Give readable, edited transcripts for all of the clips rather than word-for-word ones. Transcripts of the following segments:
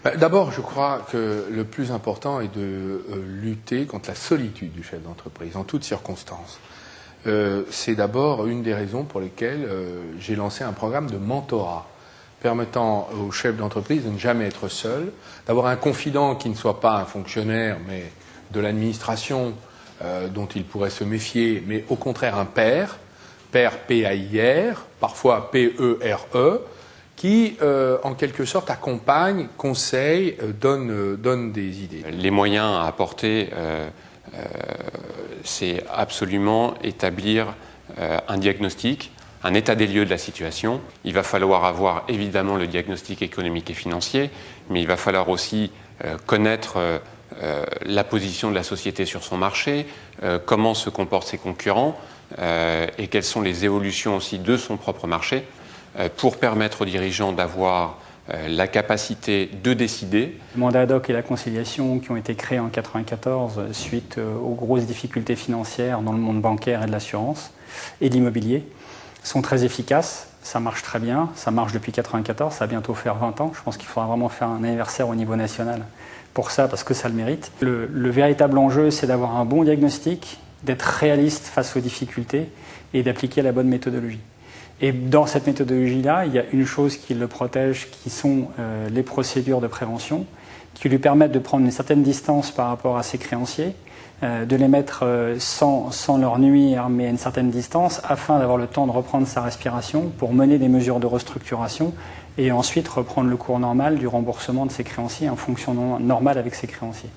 D'abord, je crois que le plus important est de lutter contre la solitude du chef d'entreprise, en toutes circonstances. C'est d'abord une des raisons pour lesquelles j'ai lancé un programme de mentorat, permettant au chef d'entreprise de ne jamais être seul, d'avoir un confident qui ne soit pas un fonctionnaire, mais de l'administration dont il pourrait se méfier, mais au contraire un père P-A-I-R, parfois P-E-R-E, qui, en quelque sorte, accompagne, conseille, donne des idées. Les moyens à apporter, c'est absolument établir un diagnostic, un état des lieux de la situation. Il va falloir avoir évidemment le diagnostic économique et financier, mais il va falloir aussi connaître la position de la société sur son marché, comment se comportent ses concurrents et quelles sont les évolutions aussi de son propre marché, pour permettre aux dirigeants d'avoir la capacité de décider. Le mandat ad hoc et la conciliation qui ont été créés en 1994 suite aux grosses difficultés financières dans le monde bancaire et de l'assurance et de l'immobilier sont très efficaces, ça marche très bien, ça marche depuis 1994, ça va bientôt faire 20 ans. Je pense qu'il faudra vraiment faire un anniversaire au niveau national pour ça parce que ça le mérite. Le véritable enjeu, c'est d'avoir un bon diagnostic, d'être réaliste face aux difficultés et d'appliquer la bonne méthodologie. Et dans cette méthodologie-là, il y a une chose qui le protège, qui sont les procédures de prévention, qui lui permettent de prendre une certaine distance par rapport à ses créanciers, de les mettre sans leur nuire, mais à une certaine distance, afin d'avoir le temps de reprendre sa respiration pour mener des mesures de restructuration et ensuite reprendre le cours normal du remboursement de ses créanciers en fonction normale avec ses créanciers.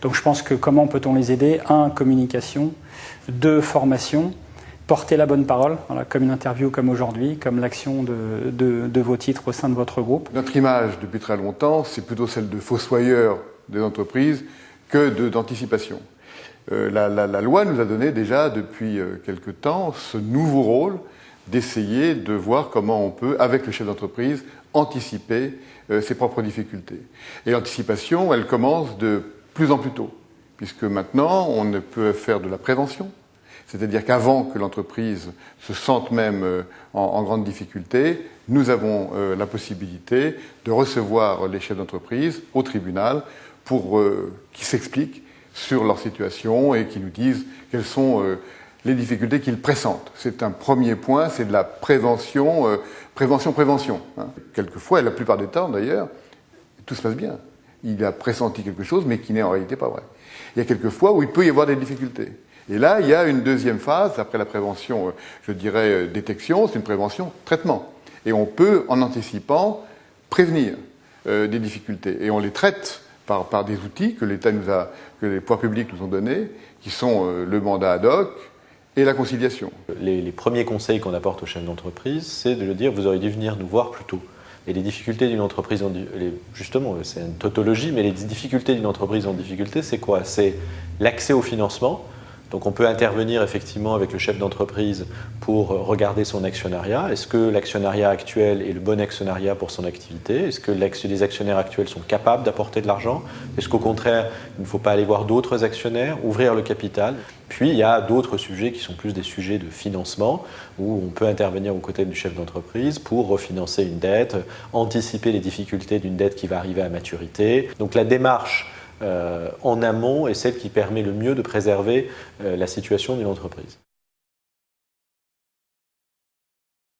Donc je pense que comment peut-on les aider? 1, communication, 2, formation, porter la bonne parole, voilà, comme une interview comme aujourd'hui, comme l'action de vos titres au sein de votre groupe. Notre image depuis très longtemps, c'est plutôt celle de fossoyeur des entreprises que d'anticipation. La loi nous a donné déjà depuis quelque temps ce nouveau rôle d'essayer de voir comment on peut, avec le chef d'entreprise, anticiper ses propres difficultés. Et l'anticipation, elle commence de plus en plus tôt, puisque maintenant, on ne peut faire de la prévention. C'est-à-dire qu'avant que l'entreprise se sente même en grande difficulté, nous avons la possibilité de recevoir les chefs d'entreprise au tribunal pour qu'ils s'expliquent sur leur situation et qu'ils nous disent quelles sont les difficultés qu'ils pressentent. C'est un premier point, c'est de la prévention, prévention. Hein. Quelquefois, et la plupart des temps d'ailleurs, tout se passe bien. Il a pressenti quelque chose, mais qui n'est en réalité pas vrai. Il y a quelques fois où il peut y avoir des difficultés. Et là, il y a une deuxième phase, après la prévention, je dirais, détection, c'est une prévention traitement. Et on peut, en anticipant, prévenir des difficultés. Et on les traite par des outils que l'État que les pouvoirs publics nous ont donnés, qui sont le mandat ad hoc et la conciliation. Les premiers conseils qu'on apporte aux chefs d'entreprise, c'est de le dire, vous auriez dû venir nous voir plus tôt. Et les difficultés d'une entreprise, justement, c'est une tautologie, mais les difficultés d'une entreprise en difficulté, c'est quoi? C'est l'accès au financement. Donc on peut intervenir effectivement avec le chef d'entreprise pour regarder son actionnariat. Est-ce que l'actionnariat actuel est le bon actionnariat pour son activité? Est-ce que les actionnaires actuels sont capables d'apporter de l'argent? Est-ce qu'au contraire, il ne faut pas aller voir d'autres actionnaires, ouvrir le capital? Puis il y a d'autres sujets qui sont plus des sujets de financement où on peut intervenir aux côtés du chef d'entreprise pour refinancer une dette, anticiper les difficultés d'une dette qui va arriver à maturité. Donc la démarche en amont est celle qui permet le mieux de préserver la situation d'une entreprise.